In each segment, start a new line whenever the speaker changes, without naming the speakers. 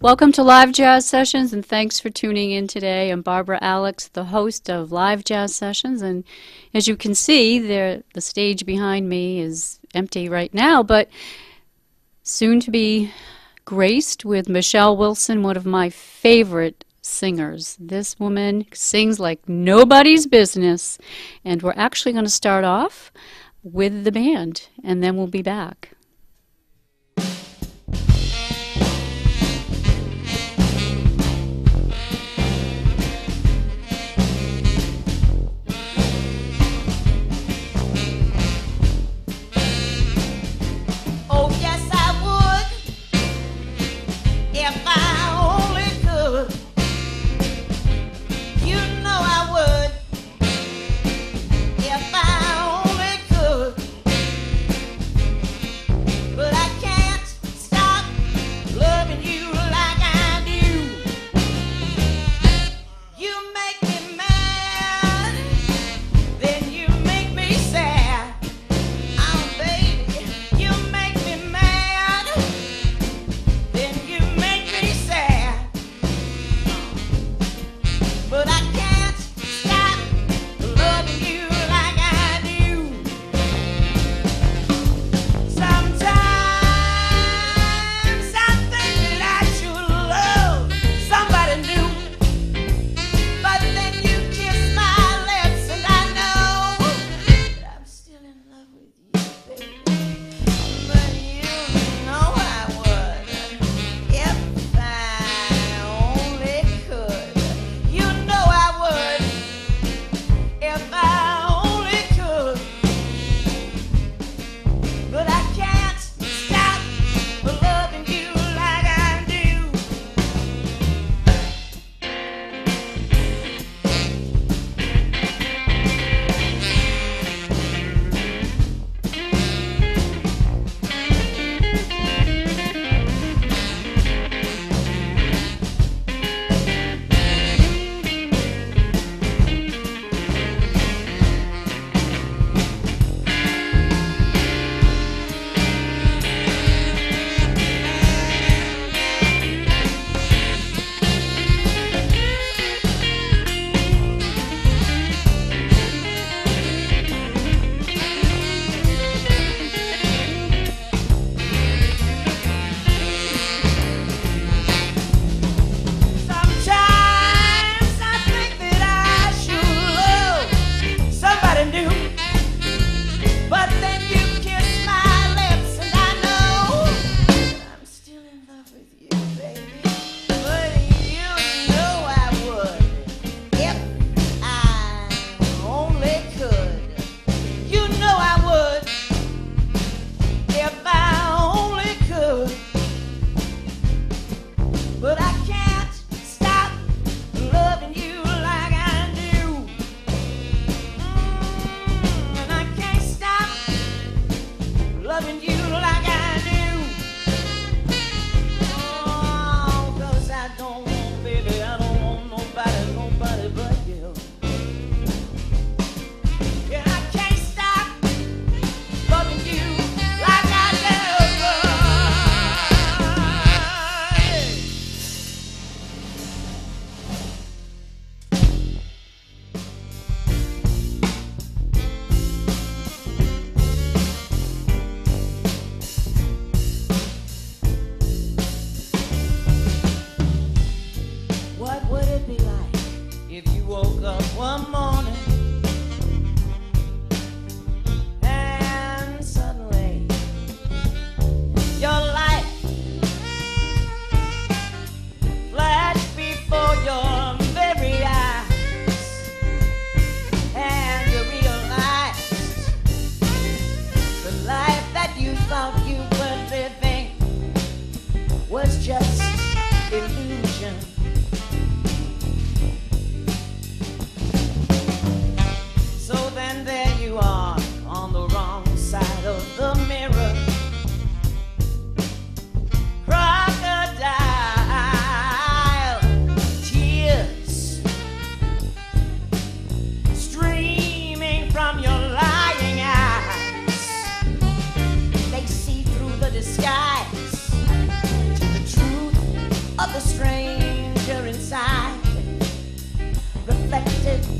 Welcome to Live Jazz Sessions, and thanks for tuning in today. I'm Barbara Alex, the host of Live Jazz Sessions, and as you can see, the stage behind me is empty right now, but soon to be graced with Michelle Wilson, one of my favorite singers. This woman sings like nobody's business, and we're actually going to start off with the band, and then we'll be back.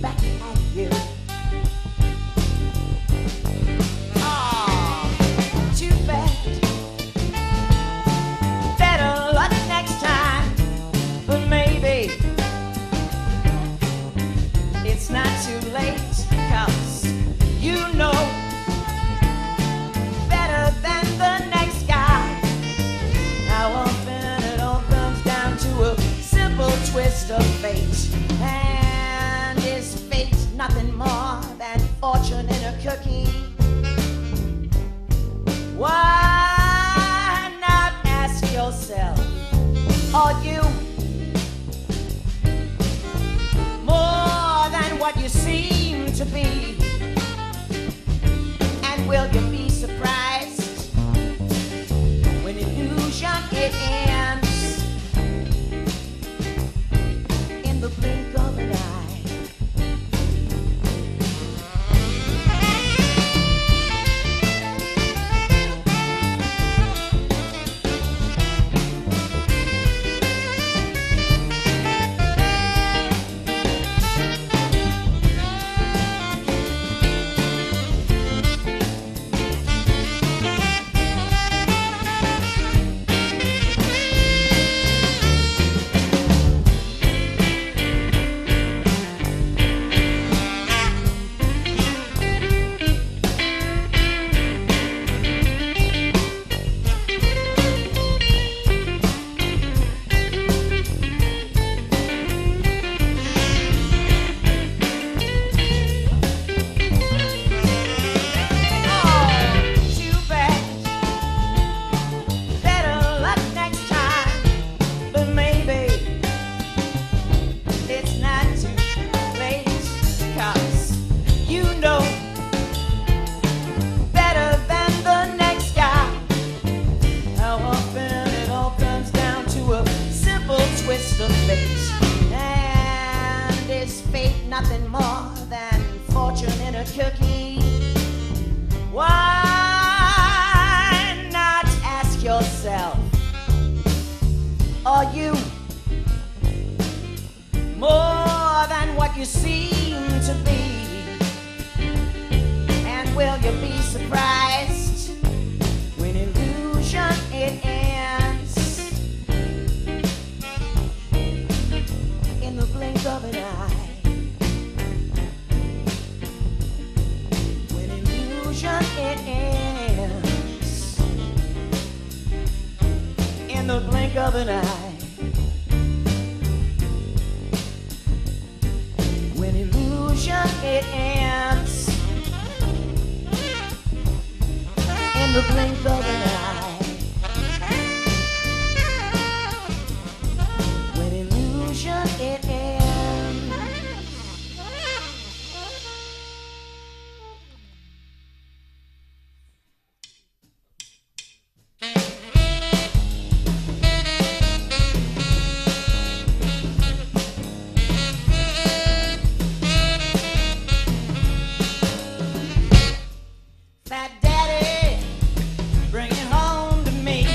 back at you. Oh, too bad. Better luck next time, but maybe it's not too late, 'cause you know better than the next guy how often it all comes down to a simple twist of fate. And is fate nothing more than fortune in a cookie? Why not ask yourself, are you more than what you seem to be? And will you be surprised when illusion it ends in the blink of an eye? Twist of fate. And is fate nothing more than fortune in a cookie? Why not ask yourself, are you more than what you seem to be? And will you be surprised when illusion it ends in the blink of an eye? When illusion it ends in the blink of an eye. When illusion it ends in the blink of an eye. When illusion it ends. Fat Daddy, bring it home to me.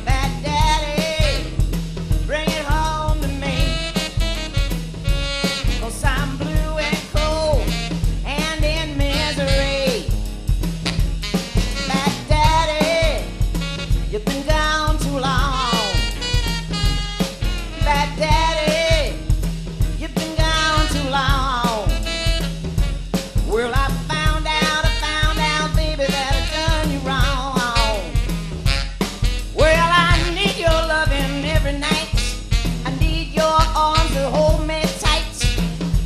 Fat Daddy, bring it home to me. 'Cause I'm blue and cold and in misery. Fat Daddy, you've been gone too long. Fat Daddy, you've been gone too long. Well, I found out, baby, that I done you wrong. Well, I need your loving every night. I need your arms to hold me tight.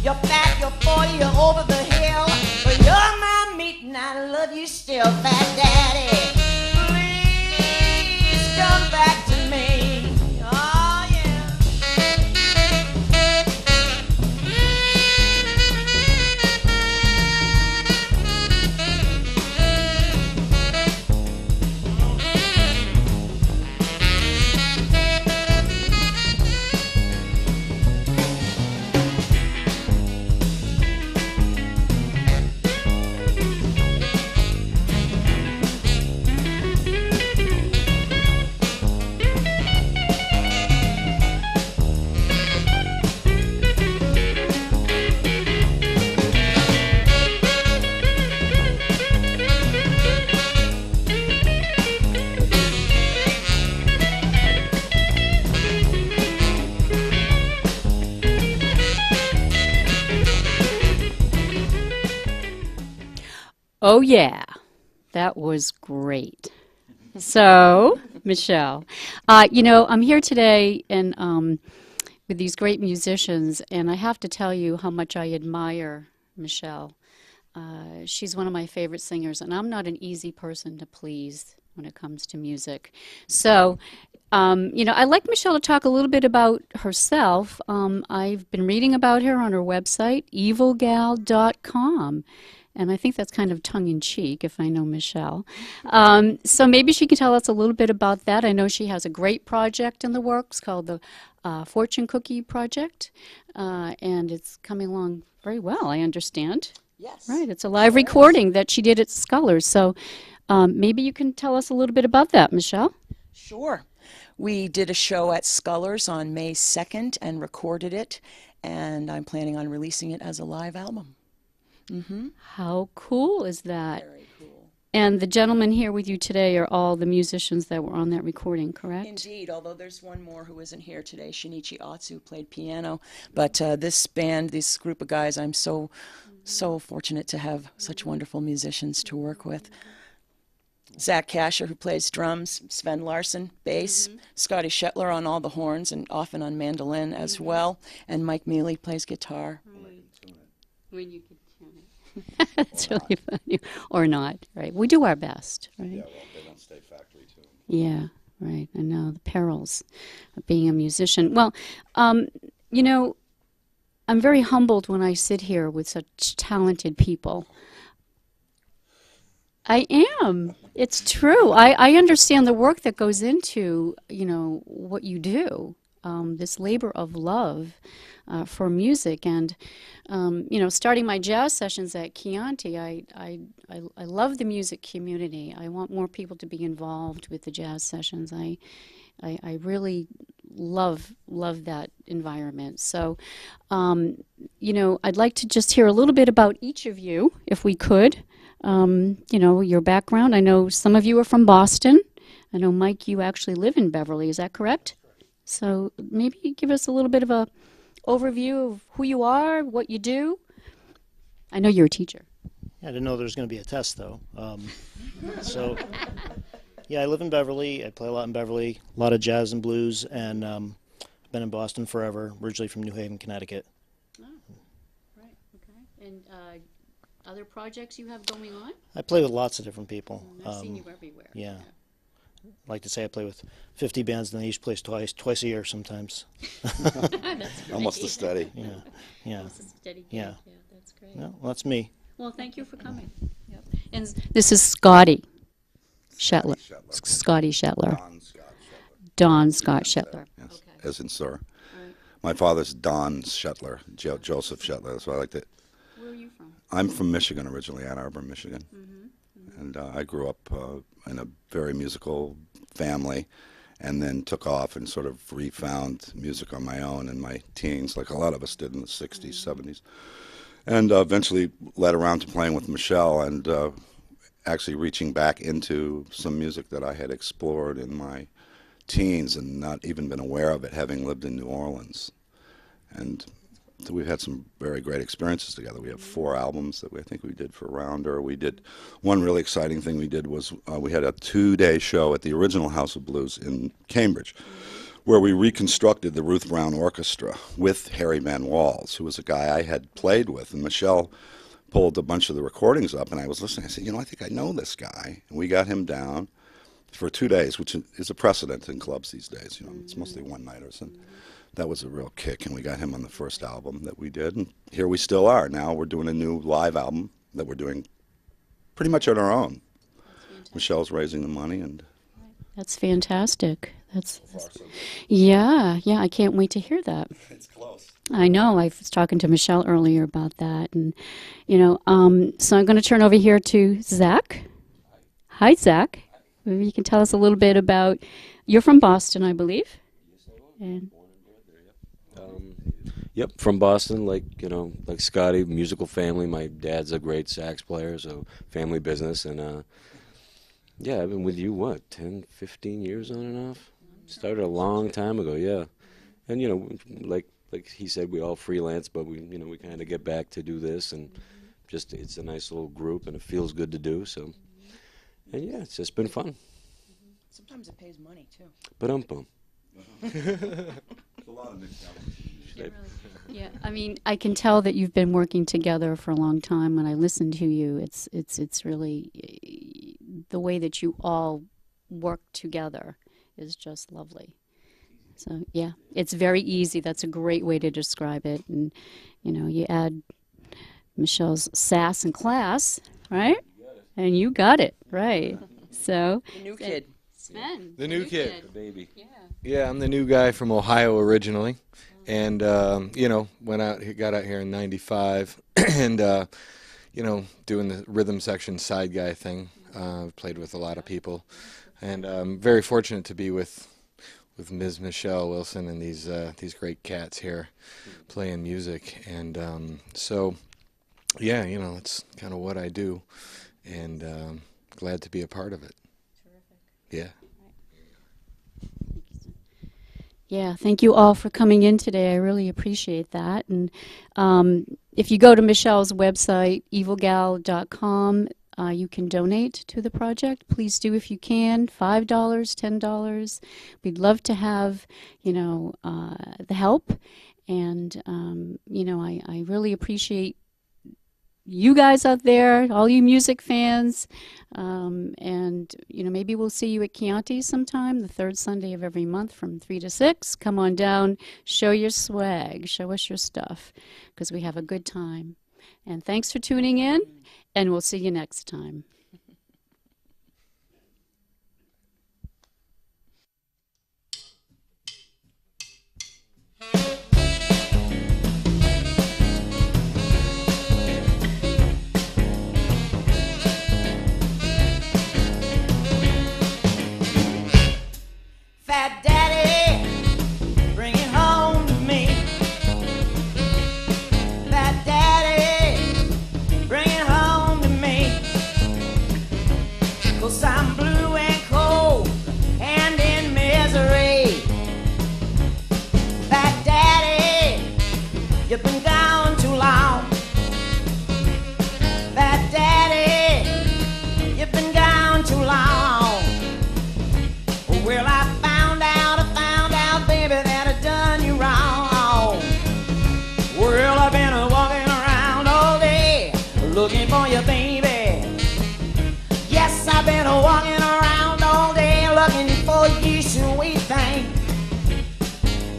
You're fat, you're 40, you're over the hill, but you're my meat and I love you still, Fat Daddy. Please come back to me. Oh, yeah.
Oh, yeah. That was great. So, Michelle, I'm here today and with these great musicians, and I have to tell you how much I admire Michelle. She's one of my favorite singers, and I'm not an easy person to please when it comes to music. So, I'd like Michelle to talk a little bit about herself. I've been reading about her on her website, evilgal.com. And I think that's kind of tongue-in-cheek, if I know Michelle. So maybe she can tell us a little bit about that. I know she has a great project in the works called the Fortune Cookie Project, and it's coming along very well, I understand.
Yes.
Right, it's a live recording that she did at Scholars. So maybe you can tell us a little bit about that, Michelle.
Sure. We did a show at Scholars on May 2nd and recorded it, and I'm planning on releasing it as a live album.
How cool is that?
Very cool.
And the gentlemen here with you today are all the musicians that were on that recording, correct?
Indeed, although there's one more who isn't here today, Shinichi Atsu played piano. But this band, this group of guys, I'm so fortunate to have such wonderful musicians to work with. Zach Kasher, who plays drums, Sven Larson, bass, Scotty Shetler on all the horns and often on mandolin as well, and Mike Mealy plays guitar.
When you can tune it. That's really funny. Or not, right? We do our best, right?
Yeah, well, they don't stay factory tuned.
Yeah, right. I know the perils of being a musician. Well, I'm very humbled when I sit here with such talented people. I am. It's true. I understand the work that goes into, what you do, this labor of love for music. And, starting my jazz sessions at Chianti, I love the music community. I want more people to be involved with the jazz sessions. I really love that environment. So, I'd like to just hear a little bit about each of you, if we could. Your background. I know some of you are from Boston. I know, Mike, you actually live in Beverly. Is that correct? So maybe give us a little bit of a overview of who you are, what you do. I know you're a teacher.
I didn't know there was going to be a test, though. I live in Beverly. I play a lot in Beverly, a lot of jazz and blues, and I've been in Boston forever, originally from New Haven, Connecticut.
Oh, right, okay. And other projects you have going on?
I play with lots of different people.
I've seen you everywhere.
Yeah. I like to say I play with 50 bands, and they each play twice a year sometimes.
That's great.
Almost a steady.
Yeah.
Almost a steady gig.
Yeah.
Yeah, that's great.
Well, that's me.
Well, thank you for coming. Yep. And this is Scotty Shetler. Scotty Shetler.
Don Scott Shetler.
Don Scott Shetler.
Yes,
Okay.
as in sir.
Right.
My father's Don Shetler, Joseph Shetler. So I like to.
Where are you from?
I'm from Michigan originally, Ann Arbor, Michigan, and I grew up in a very musical family, and then took off and sort of refound music on my own in my teens, like a lot of us did in the 60s, 70s, and eventually led around to playing with Michelle and actually reaching back into some music that I had explored in my teens and not even been aware of it, having lived in New Orleans. And so we've had some very great experiences together. We have 4 albums that I think we did for Rounder. We did one really exciting thing we did was we had a 2-day show at the original House of Blues in Cambridge, where we reconstructed the Ruth Brown Orchestra with Harry Van Walls, who was a guy I had played with. And Michelle pulled a bunch of the recordings up, and I was listening. I said, I think I know this guy. And we got him down for 2 days, which is a precedent in clubs these days. It's mostly one-nighters. And that was a real kick, and we got him on the first album that we did. And here we still are. Now we're doing a new live album that we're doing pretty much on our own. Michelle's raising the money, and
That's fantastic. That's
so far so good.
yeah. I can't wait to hear that.
It's close.
I know. I was talking to Michelle earlier about that, and so I'm going to turn over here to Zach. Hi, Zach. Maybe you can tell us a little bit about. You're from Boston, I believe. And
Yep, from Boston, like Scotty, musical family. My dad's a great sax player, so family business. And I've been with you, 10, 15 years on and off? Started a long time ago, yeah. And like he said, we all freelance, but we kind of get back to do this and just it's a nice little group, and it feels good to do. So, and yeah, it's just been fun.
Sometimes it pays money too.
But
There's a lot of mixed elements.
Yeah, I mean, I can tell that you've been working together for a long time. When I listen to you, it's really the way that you all work together is just lovely. So yeah, it's very easy. That's a great way to describe it. And you know, you add Michelle's sass and class, right? And you got it right. So
The new kid.
Sven,
The new kid.
The baby.
Yeah.
Yeah, I'm the new guy from Ohio originally, and you know, got out here in '95, and you know, doing the rhythm section side guy thing. Played with a lot of people, and I'm very fortunate to be with Ms. Michelle Wilson and these great cats here, playing music, and so yeah, you know, that's kind of what I do, and glad to be a part of it.
Terrific.
Yeah.
Yeah, thank you all for coming in today. I really appreciate that. And if you go to Michelle's website, evilgal.com, you can donate to the project. Please do if you can. $5, $10. We'd love to have, you know, the help. And, you know, I really appreciate you guys out there, all you music fans, and you know, maybe we'll see you at Chianti's sometime, the third Sunday of every month from 3 to 6. Come on down, show your swag, show us your stuff, because we have a good time. And thanks for tuning in, and we'll see you next time.
Fat Daddy, bring it home to me. Fat Daddy, bring it home to me. 'Cause I'm blue and cold and in misery. Fat Daddy, you've been gone too long. Fat Daddy, you've been gone too long. Well, I found out, baby, that I done you wrong. Well, I've been walking around all day looking for you, baby. Yes, I've been walking around all day looking for you, sweet thing.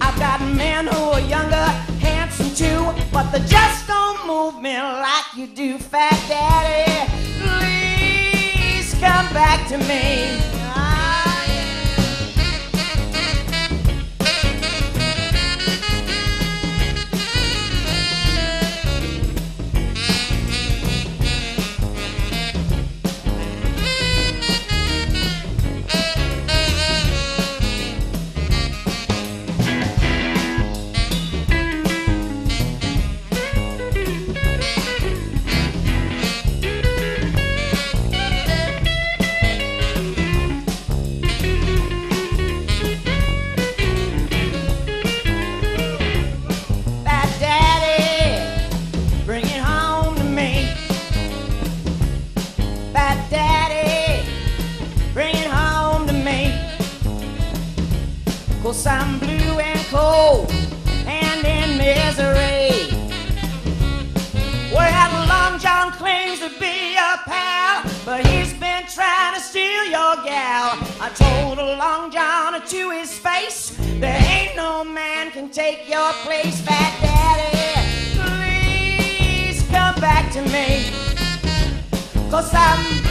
I've got men who are younger, handsome too, but they just don't move me like you do, Fat Daddy. Please come back to me. Cause I'm blue and cold and in misery. Well, Long John claims to be a pal, but he's been trying to steal your gal. I told Long John to his face, there ain't no man can take your place, Fat Daddy. Please come back to me, 'cause I'm